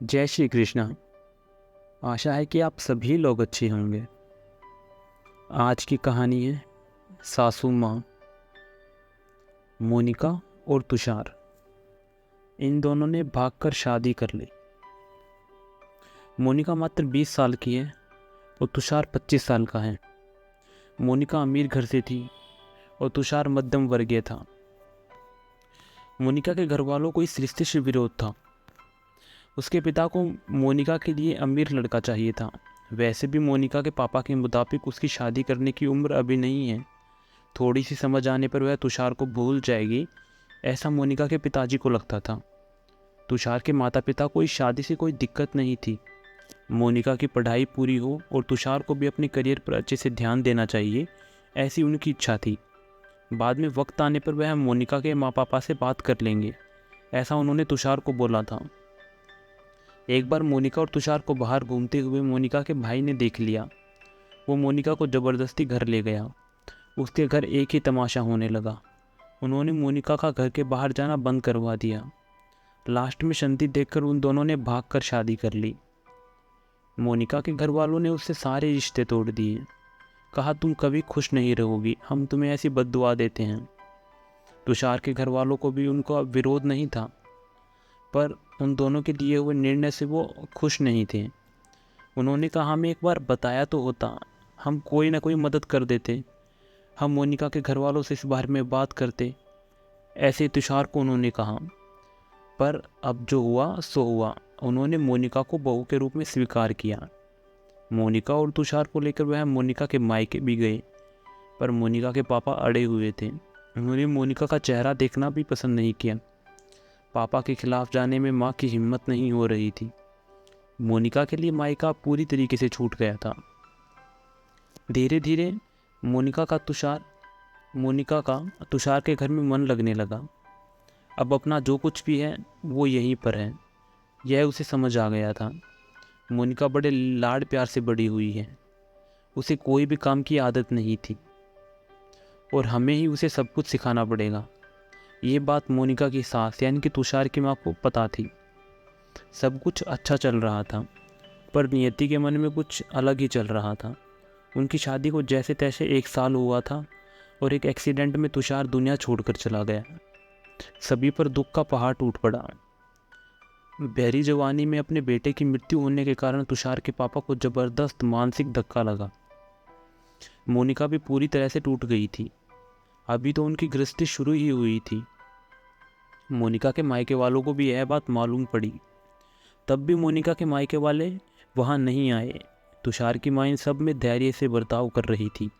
जय श्री कृष्णा। आशा है कि आप सभी लोग अच्छे होंगे। आज की कहानी है सासू माँ, मोनिका और तुषार। इन दोनों ने भागकर शादी कर ली। मोनिका मात्र 20 साल की है और तुषार 25 साल का है। मोनिका अमीर घर से थी और तुषार मध्यम वर्गीय था। मोनिका के घर वालों को इस रिश्ते से विरोध था। उसके पिता को मोनिका के लिए अमीर लड़का चाहिए था। वैसे भी मोनिका के पापा के मुताबिक उसकी शादी करने की उम्र अभी नहीं है। थोड़ी सी समझ आने पर वह तुषार को भूल जाएगी, ऐसा मोनिका के पिताजी को लगता था। तुषार के माता पिता को इस शादी से कोई दिक्कत नहीं थी। मोनिका की पढ़ाई पूरी हो और तुषार को भी अपने करियर पर अच्छे से ध्यान देना चाहिए, ऐसी उनकी इच्छा थी। बाद में वक्त आने पर वह मोनिका के माँ पापा से बात कर लेंगे, ऐसा उन्होंने तुषार को बोला था। एक बार मोनिका और तुषार को बाहर घूमते हुए मोनिका के भाई ने देख लिया। वो मोनिका को ज़बरदस्ती घर ले गया। उसके घर एक ही तमाशा होने लगा। उन्होंने मोनिका का घर के बाहर जाना बंद करवा दिया। लास्ट में शांति देखकर उन दोनों ने भागकर शादी कर ली। मोनिका के घर वालों ने उससे सारे रिश्ते तोड़ दिए। कहा, तुम कभी खुश नहीं रहोगी, हम तुम्हें ऐसी बद्दुआ देते हैं। तुषार के घर वालों को भी उनका विरोध नहीं था, पर उन दोनों के दिए हुए निर्णय से वो खुश नहीं थे। उन्होंने कहा, हमें एक बार बताया तो होता, हम कोई ना कोई मदद कर देते, हम मोनिका के घर वालों से इस बारे में बात करते, ऐसे तुषार को उन्होंने कहा। पर अब जो हुआ सो हुआ। उन्होंने मोनिका को बहू के रूप में स्वीकार किया। मोनिका और तुषार को लेकर वह मोनिका के मायके भी गए, पर मोनिका के पापा अड़े हुए थे। उन्होंने मोनिका का चेहरा देखना भी पसंद नहीं किया। पापा के खिलाफ जाने में माँ की हिम्मत नहीं हो रही थी। मोनिका के लिए मायका पूरी तरीके से छूट गया था। धीरे धीरे मोनिका का तुषार के घर में मन लगने लगा। अब अपना जो कुछ भी है वो यहीं पर है, यह उसे समझ आ गया था। मोनिका बड़े लाड प्यार से बड़ी हुई है। उसे कोई भी काम की आदत नहीं थी और हमें ही उसे सब कुछ सिखाना पड़ेगा। ये बात मोनिका की सास यानी कि तुषार की माँ को पता थी। सब कुछ अच्छा चल रहा था, पर नियति के मन में कुछ अलग ही चल रहा था। उनकी शादी को जैसे तैसे 1 साल हुआ था और एक एक्सीडेंट में तुषार दुनिया छोड़कर चला गया। सभी पर दुख का पहाड़ टूट पड़ा। बहरी जवानी में अपने बेटे की मृत्यु होने के कारण तुषार के पापा को जबरदस्त मानसिक धक्का लगा। मोनिका भी पूरी तरह से टूट गई थी। अभी तो उनकी गृहस्थी शुरू ही हुई थी। मोनिका के मायके वालों को भी यह बात मालूम पड़ी, तब भी मोनिका के मायके वाले वहां नहीं आए। तुषार की माँ इन सब में धैर्य से बर्ताव कर रही थी।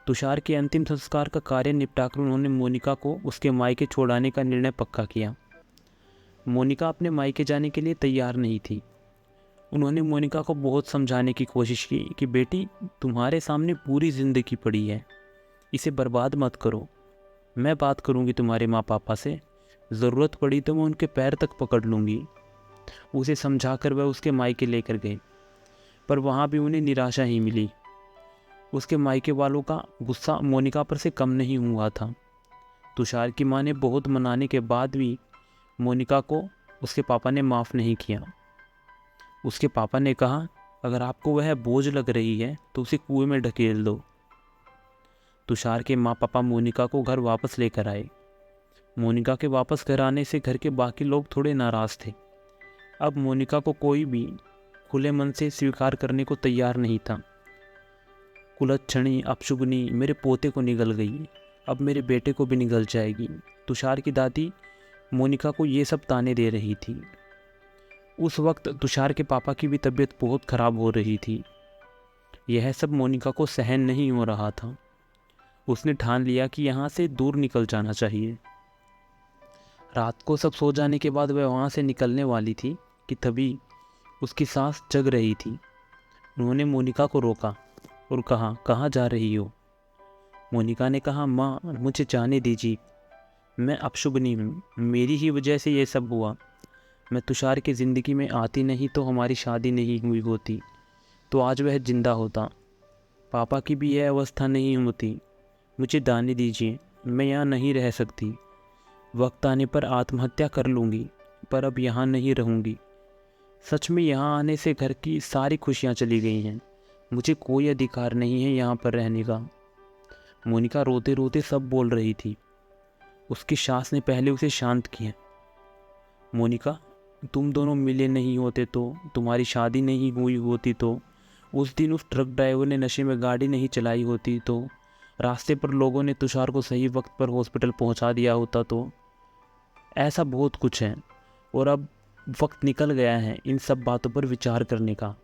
तुषार के अंतिम संस्कार का कार्य निपटाकर उन्होंने मोनिका को उसके मायके छोड़ाने का निर्णय पक्का किया। मोनिका अपने मायके जाने के लिए तैयार नहीं थी। उन्होंने मोनिका को बहुत समझाने की कोशिश की कि बेटी, तुम्हारे सामने पूरी ज़िंदगी पड़ी है, इसे बर्बाद मत करो। मैं बात करूंगी तुम्हारे माँ पापा से, ज़रूरत पड़ी तो मैं उनके पैर तक पकड़ लूँगी। उसे समझाकर वह उसके मायके लेकर गए, पर वहाँ भी उन्हें निराशा ही मिली। उसके मायके वालों का गुस्सा मोनिका पर से कम नहीं हुआ था। तुषार की माँ ने बहुत मनाने के बाद भी मोनिका को उसके पापा ने माफ़ नहीं किया। उसके पापा ने कहा, अगर आपको वह बोझ लग रही है तो उसे कुएं में ढकेल दो। तुषार के माँ पापा मोनिका को घर वापस लेकर आए। मोनिका के वापस घर आने से घर के बाकी लोग थोड़े नाराज़ थे। अब मोनिका को कोई भी खुले मन से स्वीकार करने को तैयार नहीं था। कुलच्छणी, अपशुगनी मेरे पोते को निगल गई, अब मेरे बेटे को भी निगल जाएगी। तुषार की दादी मोनिका को ये सब ताने दे रही थी। उस वक्त तुषार के पापा की भी तबीयत बहुत ख़राब हो रही थी। यह सब मोनिका को सहन नहीं हो रहा था। उसने ठान लिया कि यहाँ से दूर निकल जाना चाहिए। रात को सब सो जाने के बाद वह वहाँ से निकलने वाली थी कि तभी उसकी सास जग रही थी। उन्होंने मोनिका को रोका और कहा, कहाँ जा रही हो? मोनिका ने कहा, माँ मुझे जाने दीजिए, मैं अपशुभनी हूँ, मेरी ही वजह से ये सब हुआ। मैं तुषार की ज़िंदगी में आती नहीं तो हमारी शादी नहीं हुई होती, तो आज वह जिंदा होता। पापा की भी यह अवस्था नहीं होती। मुझे जाने दीजिए, मैं यहाँ नहीं रह सकती। वक्त आने पर आत्महत्या कर लूँगी, पर अब यहाँ नहीं रहूँगी। सच में यहाँ आने से घर की सारी खुशियाँ चली गई हैं। मुझे कोई अधिकार नहीं है यहाँ पर रहने का। मोनिका रोते रोते सब बोल रही थी। उसकी सास ने पहले उसे शांत किया। मोनिका, तुम दोनों मिले नहीं होते तो, तुम्हारी शादी नहीं हुई होती तो, उस दिन उस ट्रक ड्राइवर ने नशे में गाड़ी नहीं चलाई होती तो, रास्ते पर लोगों ने तुषार को सही वक्त पर हॉस्पिटल पहुंचा दिया होता तो, ऐसा बहुत कुछ है। और अब वक्त निकल गया है इन सब बातों पर विचार करने का।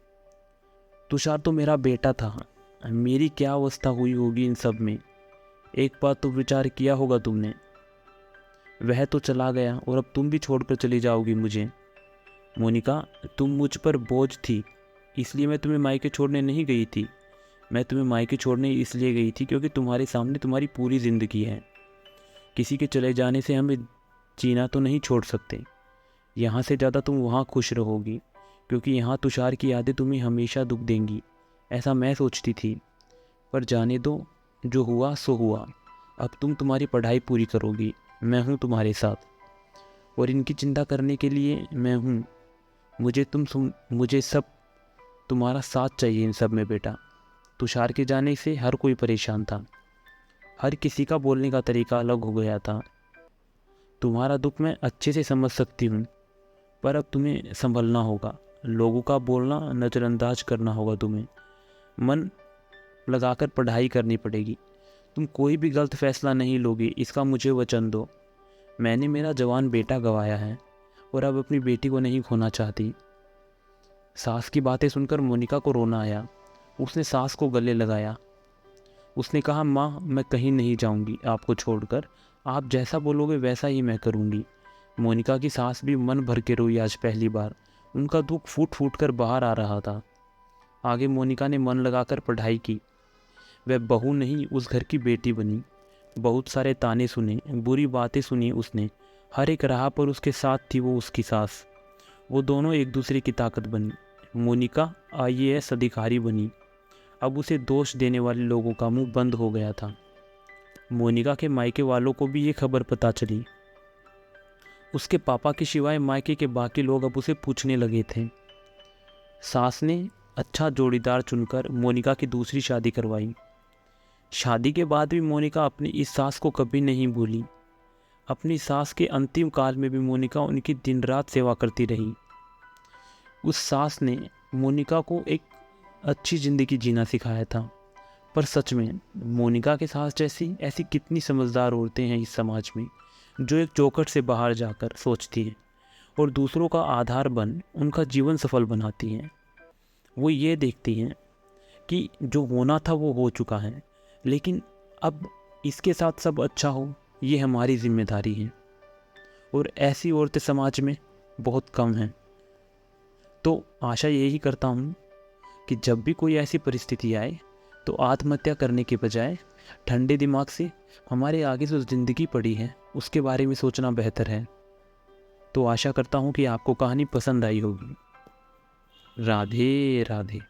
तुषार तो मेरा बेटा था। मेरी क्या अवस्था हुई होगी इन सब में। एक बात तो विचार किया होगा तुमने। वह तो चला गया और अब तुम भी छोड़कर चली जाओगी मुझे। मोनिका, तुम मुझ पर बोझ थी, इसलिए मैं तुम्हें मायके छोड़ने नहीं गई थी। मैं तुम्हें मायके छोड़ने इसलिए गई थी क्योंकि तुम्हारे सामने तुम्हारी पूरी ज़िंदगी है। किसी के चले जाने से हमें जीना तो नहीं छोड़ सकते। यहाँ से ज़्यादा तुम वहाँ खुश रहोगी, क्योंकि यहाँ तुषार की यादें तुम्हें हमेशा दुख देंगी, ऐसा मैं सोचती थी। पर जाने दो, जो हुआ सो हुआ। अब तुम तुम्हारी पढ़ाई पूरी करोगी, मैं हूँ तुम्हारे साथ, और इनकी चिंता करने के लिए मैं हूँ। मुझे सब तुम्हारा साथ चाहिए इन सब में बेटा। तुषार के जाने से हर कोई परेशान था। हर किसी का बोलने का तरीका अलग हो गया था। तुम्हारा दुख मैं अच्छे से समझ सकती हूँ, पर अब तुम्हें संभलना होगा। लोगों का बोलना नज़रअंदाज करना होगा तुम्हें। मन लगाकर पढ़ाई करनी पड़ेगी। तुम कोई भी गलत फैसला नहीं लोगी, इसका मुझे वचन दो। मैंने मेरा जवान बेटा गंवाया है और अब अपनी बेटी को नहीं खोना चाहती। सास की बातें सुनकर मोनिका को रोना आया। उसने सास को गले लगाया। उसने कहा, माँ, मैं कहीं नहीं जाऊंगी आपको छोड़कर। आप जैसा बोलोगे वैसा ही मैं करूंगी। मोनिका की सास भी मन भर के रोई आज पहली बार। उनका दुख फूट फूट कर बाहर आ रहा था। आगे मोनिका ने मन लगाकर पढ़ाई की। वह बहू नहीं, उस घर की बेटी बनी। बहुत सारे ताने सुने, बुरी बातें सुनी उसने। हर एक राह पर उसके साथ थी वो उसकी सास। वो दोनों एक दूसरे की ताकत बनी। मोनिका IAS अधिकारी बनी। अब उसे दोष देने वाले लोगों का मुंह बंद हो गया था। मोनिका के मायके वालों को भी ये खबर पता चली। उसके पापा के सिवाय मायके के बाकी लोग अब उसे पूछने लगे थे। सास ने अच्छा जोड़ीदार चुनकर मोनिका की दूसरी शादी करवाई। शादी के बाद भी मोनिका अपनी इस सास को कभी नहीं भूली। अपनी सास के अंतिम काल में भी मोनिका उनकी दिन रात सेवा करती रही। उस सास ने मोनिका को एक अच्छी ज़िंदगी जीना सिखाया था। पर सच में मोनिका के सास जैसी ऐसी कितनी समझदार औरतें हैं इस समाज में, जो एक चौखट से बाहर जाकर सोचती हैं और दूसरों का आधार बन उनका जीवन सफल बनाती हैं। वो ये देखती हैं कि जो होना था वो हो चुका है, लेकिन अब इसके साथ सब अच्छा हो, ये हमारी जिम्मेदारी है। और ऐसी औरतें समाज में बहुत कम हैं। तो आशा यही करता हूँ कि जब भी कोई ऐसी परिस्थिति आए तो आत्महत्या करने के बजाय ठंडे दिमाग से हमारे आगे जो ज़िंदगी पड़ी है उसके बारे में सोचना बेहतर है। तो आशा करता हूँ कि आपको कहानी पसंद आई होगी। राधे राधे।